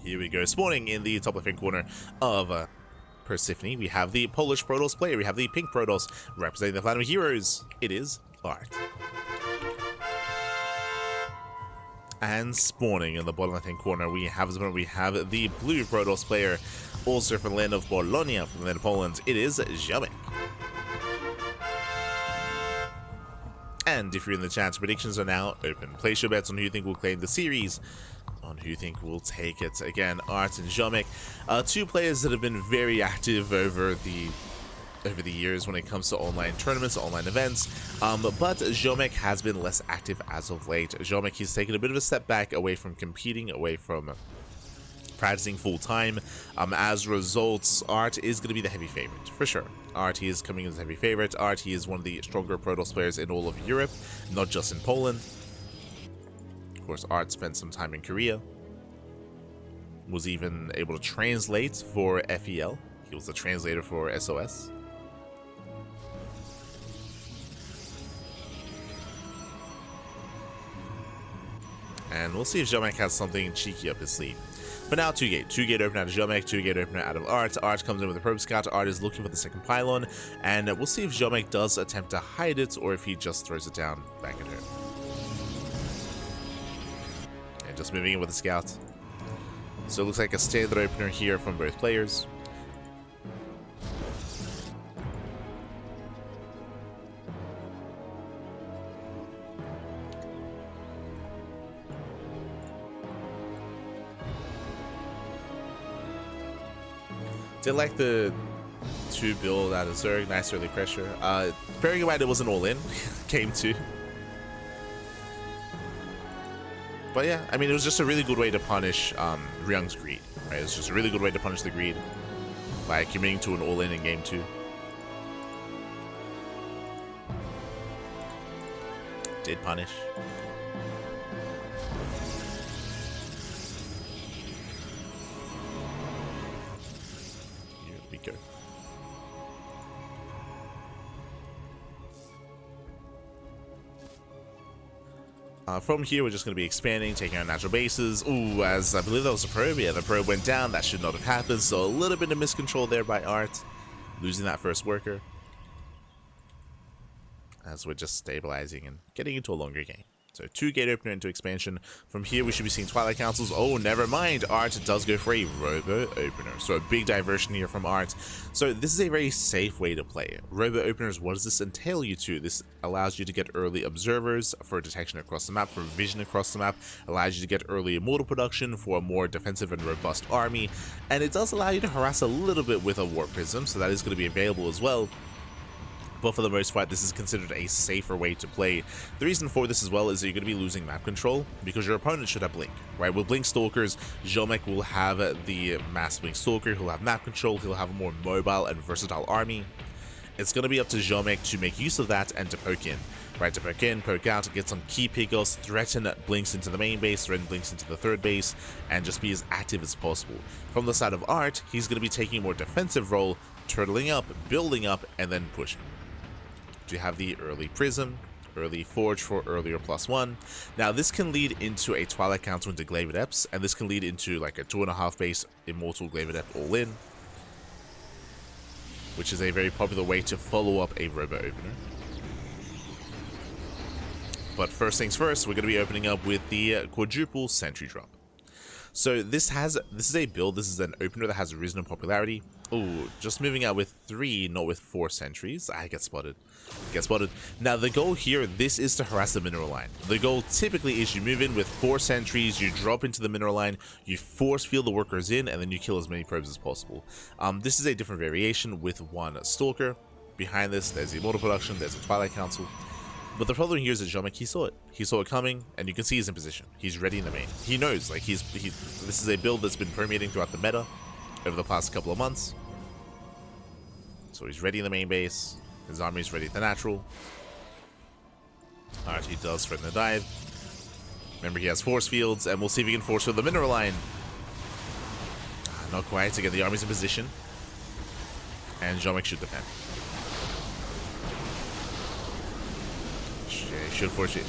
Here we go. Spawning in the top left-hand corner of Persephone, we have the Polish Protoss player. We have the pink Protoss representing the Platinum Heroes. It is ArT. And spawning in the bottom left-hand corner, we have the blue Protoss player, also from the land of Bologna, from the land of Poland. It is Ziomek. And if you're in the chat, predictions are now open. Place your bets on who you think will claim the series, on who you think will take it. Again, ArT and Ziomek, two players that have been very active over the years when it comes to online tournaments, online events, but Ziomek has been less active as of late. Ziomek, he's taken a bit of a step back away from competing, away from practicing full-time. As a result, ArT is going to be the heavy favorite, for sure. ArT is coming in as a heavy favorite. ArT is one of the stronger Protoss players in all of Europe, not just in Poland. Of course, ArT spent some time in Korea, was even able to translate for FEL. He was the translator for SOS. And we'll see if Ziomek has something cheeky up his sleeve. But now 2-gate. 2-gate opener out of Ziomek, 2-gate opener out of ArT. ArT comes in with a probe scout. ArT is looking for the second pylon, and we'll see if Ziomek does attempt to hide it or if he just throws it down back at her. And just moving in with the scout. So it looks like a standard opener here from both players. Did like the 2 build out of Zerg, nice early pressure. Bearing in mind it wasn't all in, came 2. But yeah, I mean, it was just a really good way to punish Ryung's greed, right? It's just a really good way to punish the greed by committing to an all in game 2. Did punish. Go. From here, we're just going to be expanding, taking out natural bases. Ooh, as I believe that was a probe. Yeah, the probe went down. That should not have happened. So a little bit of miscontrol there by ArT, losing that first worker. As we're just stabilizing and getting into a longer game. So 2-gate opener into expansion. From here, we should be seeing Twilight Councils. Oh, never mind. ArT does go for a Robo Opener. So a big diversion here from ArT. So this is a very safe way to play. Robo Openers, what does this entail you to? This allows you to get early observers for detection across the map, for vision across the map. Allows you to get early immortal production for a more defensive and robust army. And it does allow you to harass a little bit with a Warp Prism. So that is going to be available as well. But for the most part, this is considered a safer way to play. The reason for this as well is that you're going to be losing map control because your opponent should have Blink, right? With Blink Stalkers, Ziomek will have the Mass Blink Stalker, he'll have map control, he'll have a more mobile and versatile army. It's going to be up to Ziomek to make use of that and to poke in, right? To poke in, poke out, get some key pickoffs, threaten Blinks into the main base, threaten Blinks into the third base, and just be as active as possible. From the side of ArT, he's going to be taking a more defensive role, turtling up, building up, and then pushing. You have the early Prism, early Forge for earlier +1. Now this can lead into a Twilight Council into Glaive Adepts, and this can lead into like a 2.5 base Immortal Glaive Adept all in, which is a very popular way to follow up a Robo Opener. But first things first, we're going to be opening up with the quadruple Sentry Drop. So this is a build, this is an opener that has risen in popularity. Oh, just moving out with 3, not with 4 sentries. I get spotted. Get spotted. Now the goal here, this is to harass the mineral line. The goal typically is you move in with 4 sentries, you drop into the mineral line, you force field the workers in, and then you kill as many probes as possible. This is a different variation with 1 Stalker. Behind this, there's the Immortal Production, there's a Twilight Council. But the problem here is that Ziomek, he saw it. He saw it coming, and you can see he's in position. He's ready in the main. He knows, like, this is a build that's been permeating throughout the meta over the past couple of months. So he's ready in the main base. His army is ready at the natural. ArT does threaten the dive. Remember, he has force fields, and we'll see if he can force field the mineral line. Not quite. Again, the army's in position. And Ziomek should defend.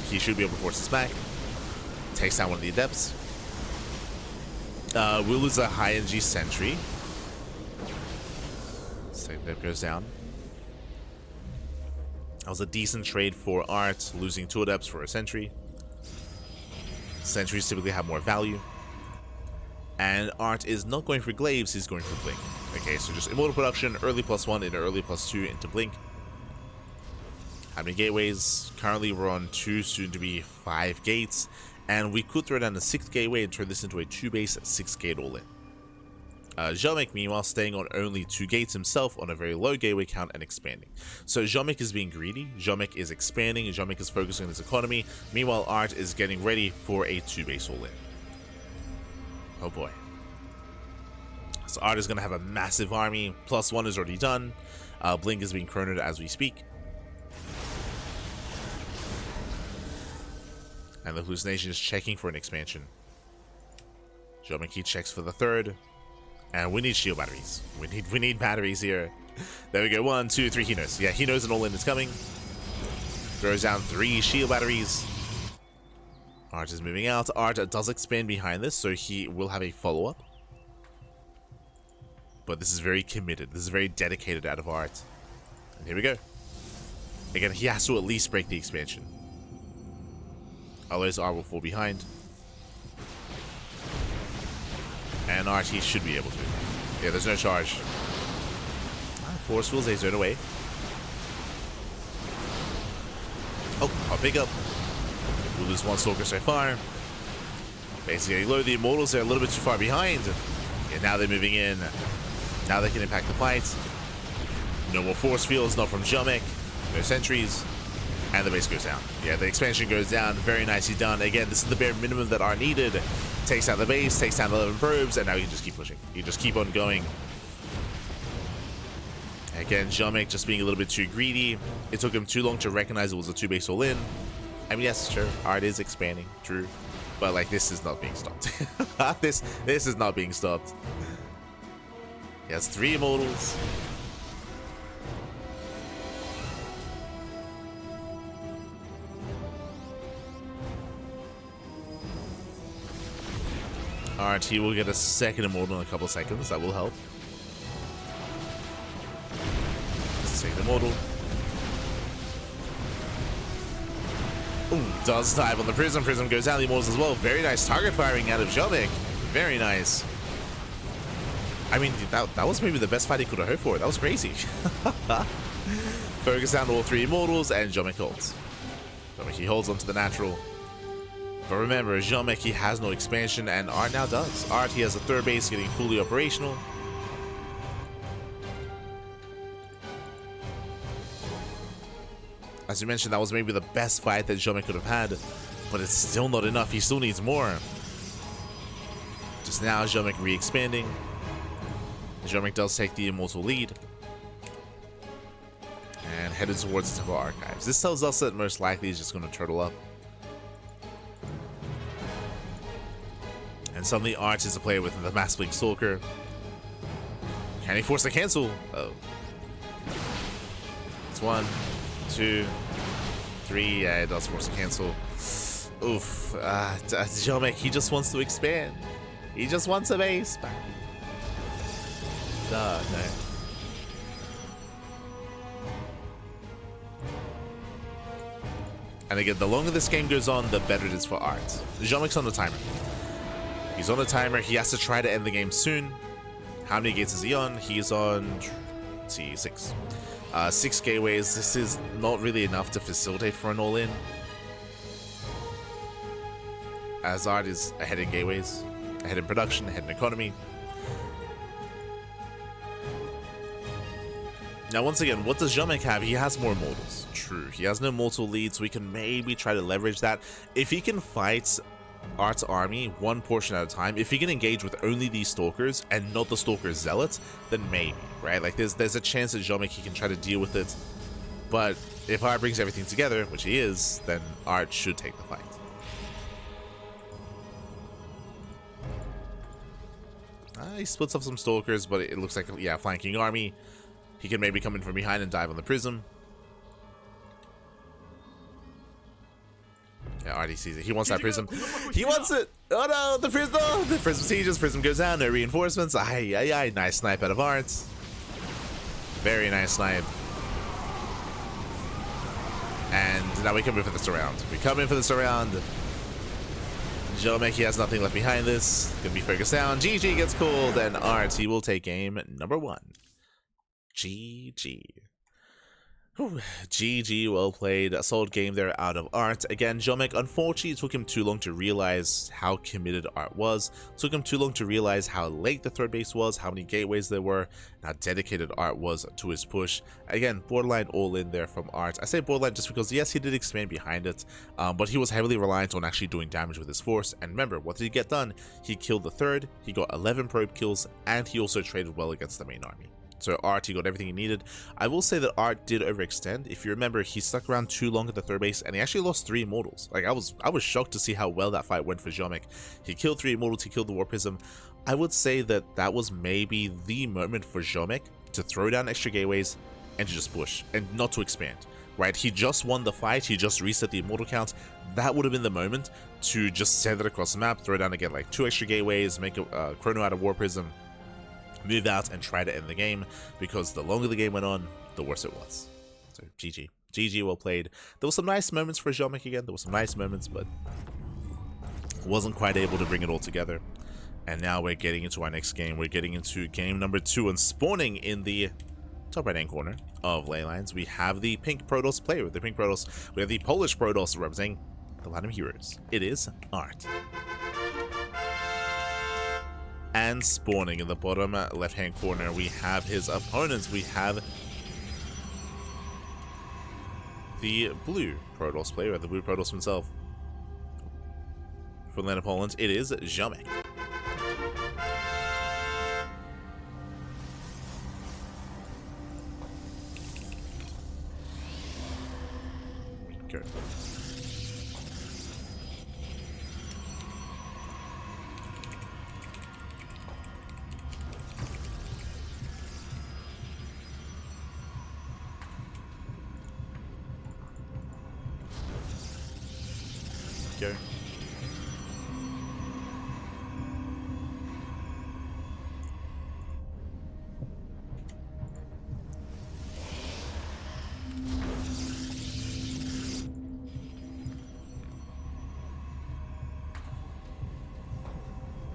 He should be able to force this back. Takes down one of the Adepts. We'll lose a high NG sentry. Second dip goes down. That was a decent trade for ArT, losing 2 adepts for a sentry. Sentries typically have more value. And ArT is not going for glaives, he's going for blink. Okay, so just immortal production, early +1 into early +2 into blink. How many gateways? Currently we're on 2, soon to be 5 gates. And we could throw down a 6th gateway and turn this into a 2-base 6-gate all-in. Ziomek, meanwhile, staying on only 2 gates himself on a very low gateway count and expanding. So Ziomek is being greedy, Ziomek is expanding, Ziomek is focusing on his economy. Meanwhile, ArT is getting ready for a 2-base all-in. Oh boy. So ArT is going to have a massive army. +1 is already done. Blink is being chronoed as we speak. And the hallucination is checking for an expansion. Ziomek checks for the 3rd. And we need shield batteries. We need batteries here. There we go. 1, 2, 3. He knows. Yeah, he knows an all-in is coming. Throws down 3 shield batteries. ArT is moving out. ArT does expand behind this, so he will have a follow-up. But this is very committed. This is very dedicated out of ArT. And here we go. Again, he has to at least break the expansion. Otherwise, ArT will fall behind. And ArT should be able to. Yeah, there's no charge. Force Fields, they zone away. Oh, I'll pick up. We'll lose 1 Stalker so far. Basically getting low. The Immortals are a little bit too far behind. And now they're moving in. Now they can impact the fight. No more Force Fields, not from Ziomek. No sentries. And the base goes down. Yeah, the expansion goes down. Very nicely done. Again, this is the bare minimum that ArT needed. Takes out the base, takes down 11 probes, and now you can just keep pushing. You just keep on going. Again, Ziomek just being a little bit too greedy. It took him too long to recognize it was a 2-base all-in. I mean, yes, sure, ArT is expanding, true. But, like, this is not being stopped. This is not being stopped. He has 3 Immortals. ArT will get a 2nd Immortal in a couple of seconds. That will help. 2nd Immortal. Ooh, does dive on the Prism. Prism goes down. The Immortals as well. Very nice target firing out of Ziomek. Very nice. I mean, that was maybe the best fight he could have hoped for. That was crazy. Focus down all 3 Immortals, and Ziomek holds. Ziomek, he holds onto the natural. But remember, Ziomek, he has no expansion, and ArT now does. ArT, he has a 3rd base getting fully operational. As you mentioned, that was maybe the best fight that Ziomek could have had, but it's still not enough. He still needs more. Just now, Ziomek re-expanding. Ziomek does take the Immortal lead. And headed towards the Temple Archives. This tells us that most likely he's just going to turtle up. And suddenly ArT is a player with the Mass Blink Stalker. Can he force the cancel? Oh. It's 1, 2, 3. Yeah, it does force a cancel. Oof. Ziomek, he just wants to expand. He just wants a base back. No. And again, the longer this game goes on, the better it is for ArT. Ziomek's on the timer. He's on the timer. He has to try to end the game soon. How many gates is he on? He's on, let's see, 6. 6 gateways. This is not really enough to facilitate for an all-in, as ArT is ahead in gateways, ahead in production, ahead in economy. Now, once again, what does Ziomek have? He has more Immortals. True. He has no Immortal lead, so we can maybe try to leverage that. If he can fight ArT's army one portion at a time, if he can engage with only these Stalkers and not the Stalker Zealots, then maybe, right? Like, there's a chance that Ziomek, he can try to deal with it. But if ArT brings everything together, which he is, then ArT should take the fight. He splits up some Stalkers, but it looks like, yeah, flanking army. He can maybe come in from behind and dive on the Prism. Yeah, ArT sees it. He wants that prism. He wants it! Oh no, the prism! Oh, the prism sieges, prism goes down, no reinforcements. Aye, aye, aye. Nice snipe out of ArT. Very nice snipe. And now we come in for the surround. We come in for the surround. Ziomek, he has nothing left behind this. Gonna be focused down. GG gets called, and ArT will take game number 1. GG. Whew. GG, well played. A solid game there out of ArT. Again, Ziomek, unfortunately, it took him too long to realize how committed ArT was. It took him too long to realize how late the third base was, how many gateways there were, and how dedicated ArT was to his push. Again, borderline all in there from ArT. I say borderline just because, yes, he did expand behind it, but he was heavily reliant on actually doing damage with his force. And remember, what did he get done? He killed the third, he got 11 probe kills, and he also traded well against the main army. So ArT got everything he needed. I will say that ArT did overextend. If you remember, he stuck around too long at the third base, and he actually lost 3 immortals. Like, I was shocked to see how well that fight went for Ziomek. He killed 3 immortals, he killed the War Prism. I would say that that was maybe the moment for Ziomek to throw down extra gateways and to just push, and not to expand. Right? He just won the fight, he just reset the immortal count. That would have been the moment to just set it across the map, throw down again like 2 extra gateways, make a chrono out of War Prism, move out and try to end the game, because the longer the game went on, the worse it was. So GG. GG, well played. There were some nice moments for Ziomek again. There were some nice moments, but wasn't quite able to bring it all together. And now we're getting into our next game. We're getting into game number 2, and spawning in the top right-hand corner of Leylines, we have the pink Protoss player with the pink Protoss. We have the Polish Protoss representing the Latin Heroes. It is ArT. And spawning in the bottom left-hand corner, we have his opponents. We have the blue Protoss player, the blue Protoss himself. From the land of Poland, it is Ziomek. Go. Go.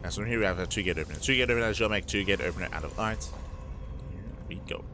So from here we have a 2-gate opener. 2-gate opener out of Ziomek, 2-gate opener out of ArT. Here we go.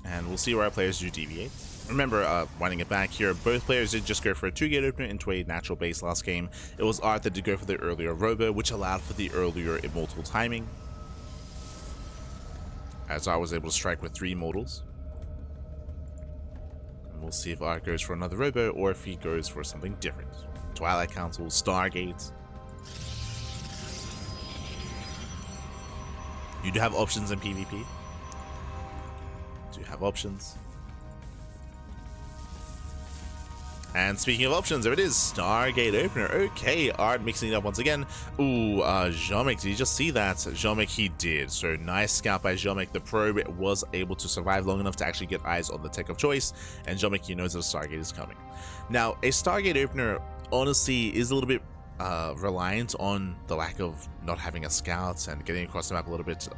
And we'll see where our players do deviate. Remember, winding it back here, both players did just go for a 2-gate opener into a natural base last game. It was ArT that did go for the earlier Robo, which allowed for the earlier immortal timing, as I was able to strike with 3 immortals. And we'll see if ArT goes for another Robo, or if he goes for something different. Twilight Council, Stargate. You do have options in PvP. Do have options. And speaking of options, there it is, Stargate opener. Okay, ArT mixing it up once again. Ooh, Ziomek, did you just see that? Ziomek, he did. So nice scout by Ziomek. The probe was able to survive long enough to actually get eyes on the tech of choice, and Ziomek, he knows that a Stargate is coming. Now, a Stargate opener honestly is a little bit reliant on the lack of not having a scout and getting across the map a little bit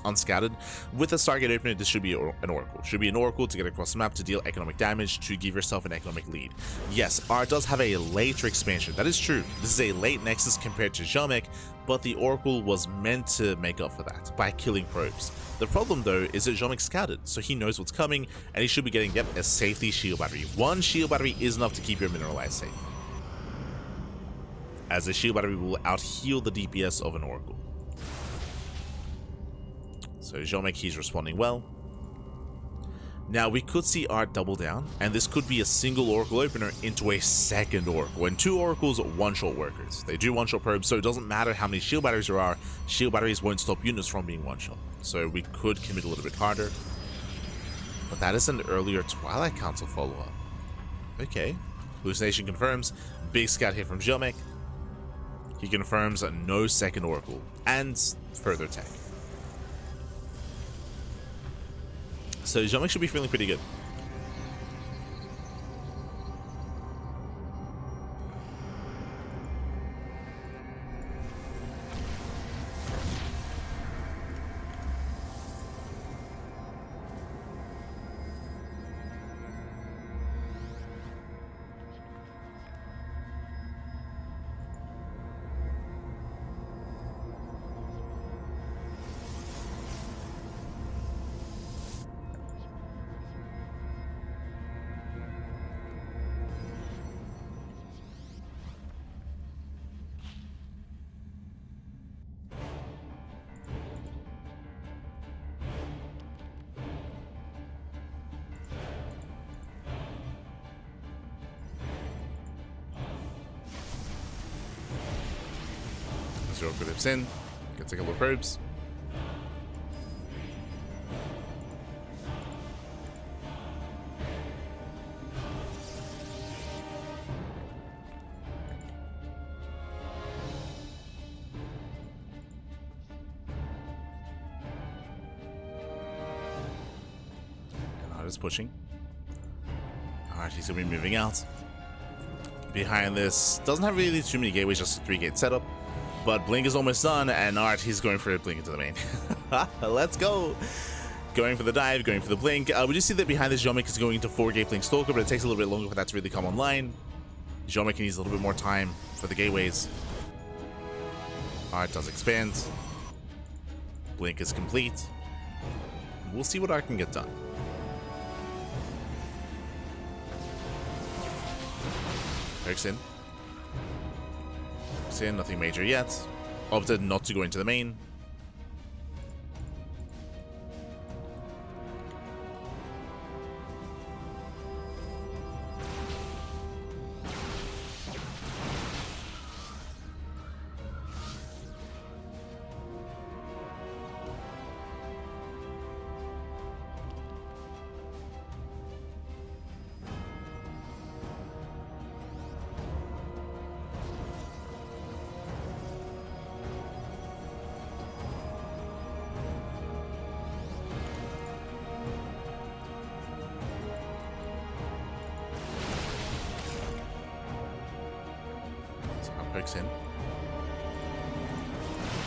unscouted. With a Stargate opener, this should be an Oracle. Should be an Oracle to get across the map to deal economic damage, to give yourself an economic lead. Yes, ArT does have a later expansion. That is true. This is a late Nexus compared to Ziomek, but the Oracle was meant to make up for that by killing probes. The problem though is that Ziomek scouted, so he knows what's coming, and he should be getting, yep, a safety shield battery. 1 shield battery is enough to keep your mineralized safe, as a shield battery will out-heal the DPS of an Oracle. So Ziomek, he's responding well. Now, we could see ArT double down, and this could be a single Oracle opener into a second Oracle. And 2 Oracles, one-shot workers. They do one-shot probes, so it doesn't matter how many shield batteries there are. Shield batteries won't stop units from being one-shot. So we could commit a little bit harder. But that is an earlier Twilight Council follow-up. Okay. Hallucination confirms. Big scout hit from Ziomek. He confirms no second Oracle. And further tech. So Ziomek should be feeling pretty good. Zero clips in. Can take a look probes. And ArT is pushing. ArT, he's gonna be moving out. Behind this, doesn't have really too many gateways, just a 3-gate setup. But Blink is almost done, and ArT, he's going for a Blink into the main. Let's go! Going for the dive, going for the Blink. We just see that behind this, Ziomek is going into 4-gate Blink Stalker, but it takes a little bit longer for that to really come online. Ziomek needs a little bit more time for the gateways. ArT does expand. Blink is complete. We'll see what ArT can get done. Eric's in. Nothing major yet. Opted not to go into the main. Pokes in.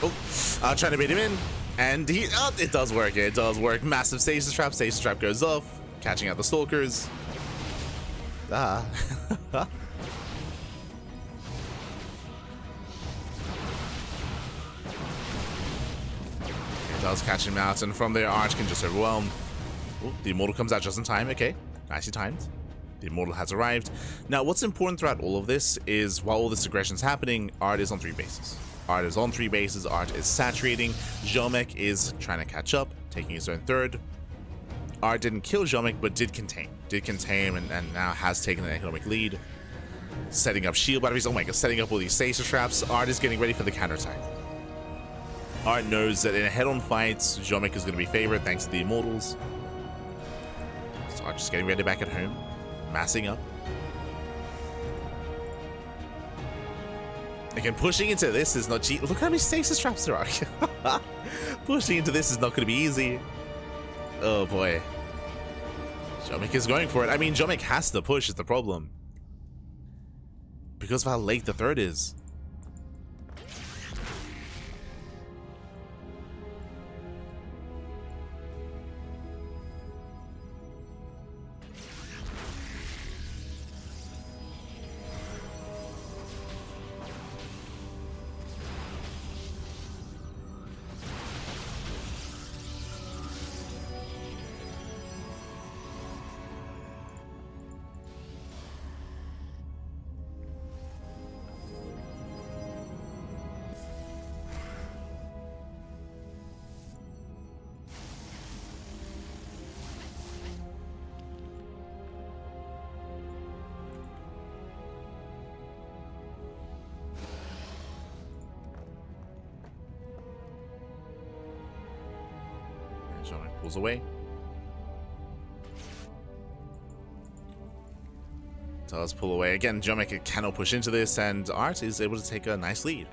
Oh, trying to bait him in, and he. Oh, it does work. It does work. Massive stasis trap. Stasis trap goes off, catching out the stalkers. Ah. It does catch him out, and from there, ArT can just overwhelm. Oh, the Immortal comes out just in time. Okay, nicely timed. The Immortal has arrived. Now, what's important throughout all of this is while all this aggression is happening, ArT is on 3 bases. ArT is on 3 bases. ArT is saturating. Ziomek is trying to catch up, taking his own third. ArT didn't kill Ziomek, but did contain. Did contain and now has taken an economic lead. Setting up shield batteries. Oh my god, setting up all these stasis traps. ArT is getting ready for the counterattack. ArT knows that in a head-on fight, Ziomek is going to be favored thanks to the Immortals. So ArT just getting ready back at home. Massing up. Again, pushing into this is not cheap. Look how many stasis traps there are. Pushing into this is not going to be easy. Oh boy. Ziomek is going for it. I mean, Ziomek has to push is the problem. Because of how late the third is. Pulls away. Does pull away. Again, Ziomek cannot push into this, and ArT is able to take a nice lead.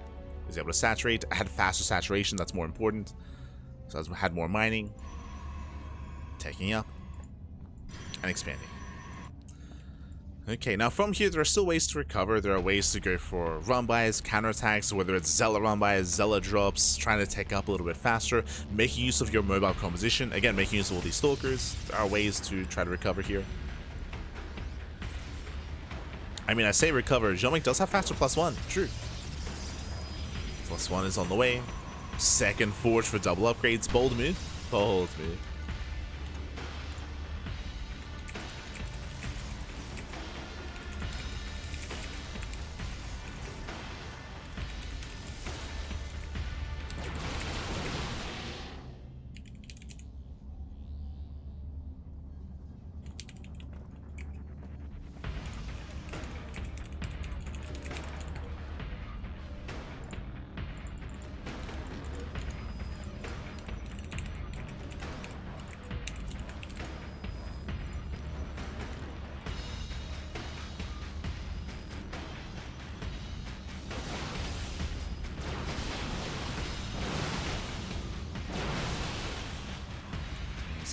He's able to saturate, had faster saturation, that's more important. So has had more mining. Taking up. And expanding. Okay, now from here, there are still ways to recover. There are ways to go for run-bys, counterattacks, whether it's Zella run-bys, Zella drops, trying to take up a little bit faster, making use of your mobile composition. Again, making use of all these stalkers. There are ways to try to recover here. I mean, I say recover. Ziomek does have faster +1. True. +1 is on the way. Second Forge for double upgrades. Bold move. Bold move.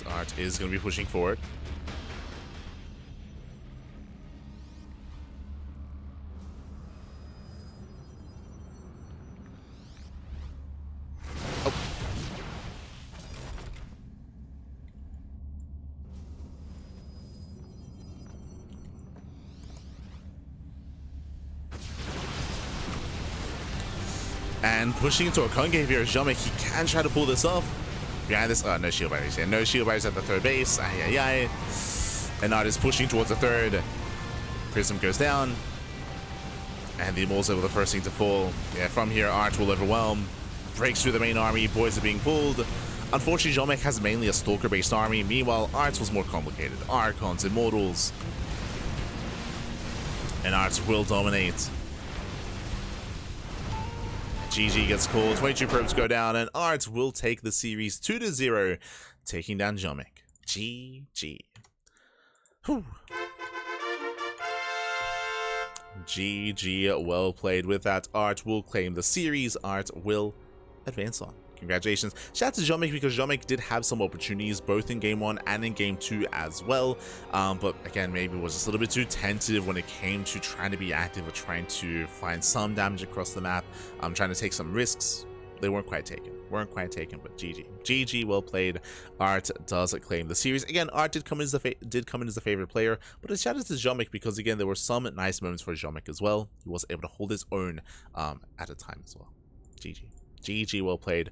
ArT is going to be pushing forward. Oh. And pushing into a CranKy here, Ziomek, he can try to pull this off. Behind this, no shield barriers here. No shield barriers at the third base. Ay, ay, ay. And ArT is pushing towards the third. Prism goes down. And the Immortals able the first thing to fall. Yeah, from here, ArT will overwhelm. Breaks through the main army. Boys are being pulled. Unfortunately, Ziomek has mainly a Stalker-based army. Meanwhile, ArT was more complicated. Archons, Immortals. And ArT will dominate. GG gets called, 22 probes go down, and ArT will take the series 2-0, taking down Ziomek. GG. Whew. GG, well played. With that, ArT will claim the series. ArT will advance on. Congratulations. Shout out to Ziomek, because Ziomek did have some opportunities both in game 1 and in game 2 as well. But again, maybe was just a little bit too tentative when it came to trying to be active or trying to find some damage across the map. Trying to take some risks. They weren't quite taken. But GG. GG, well played. ArT does claim the series. Again, ArT did come in as the favorite player, but a shout out to Ziomek, because again, there were some nice moments for Ziomek as well. He was able to hold his own at a time as well. GG. GG, well played.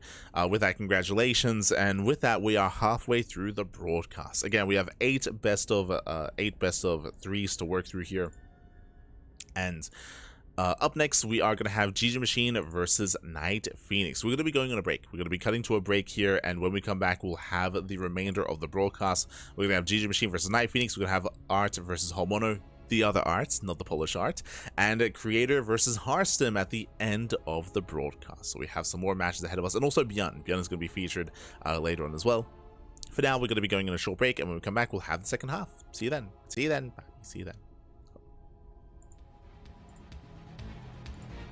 With that, congratulations, and with that, we are halfway through the broadcast. Again, we have 8 best of 3s to work through here, and up next, we are going to have GG Machine versus Night Phoenix. We're going to be going on a break. We're going to be cutting to a break here, and when we come back, we'll have the remainder of the broadcast. We're going to have GG Machine versus Night Phoenix. We're going to have ArT versus Homono, the other ArT, not the Polish ArT, and Creator versus Harstem at the end of the broadcast. So we have some more matches ahead of us, and also Bjorn. Bjorn is going to be featured later on as well. For now, we're going to be going on a short break, and when we come back, we'll have the second half. See you then. See you then. Bye. See you then.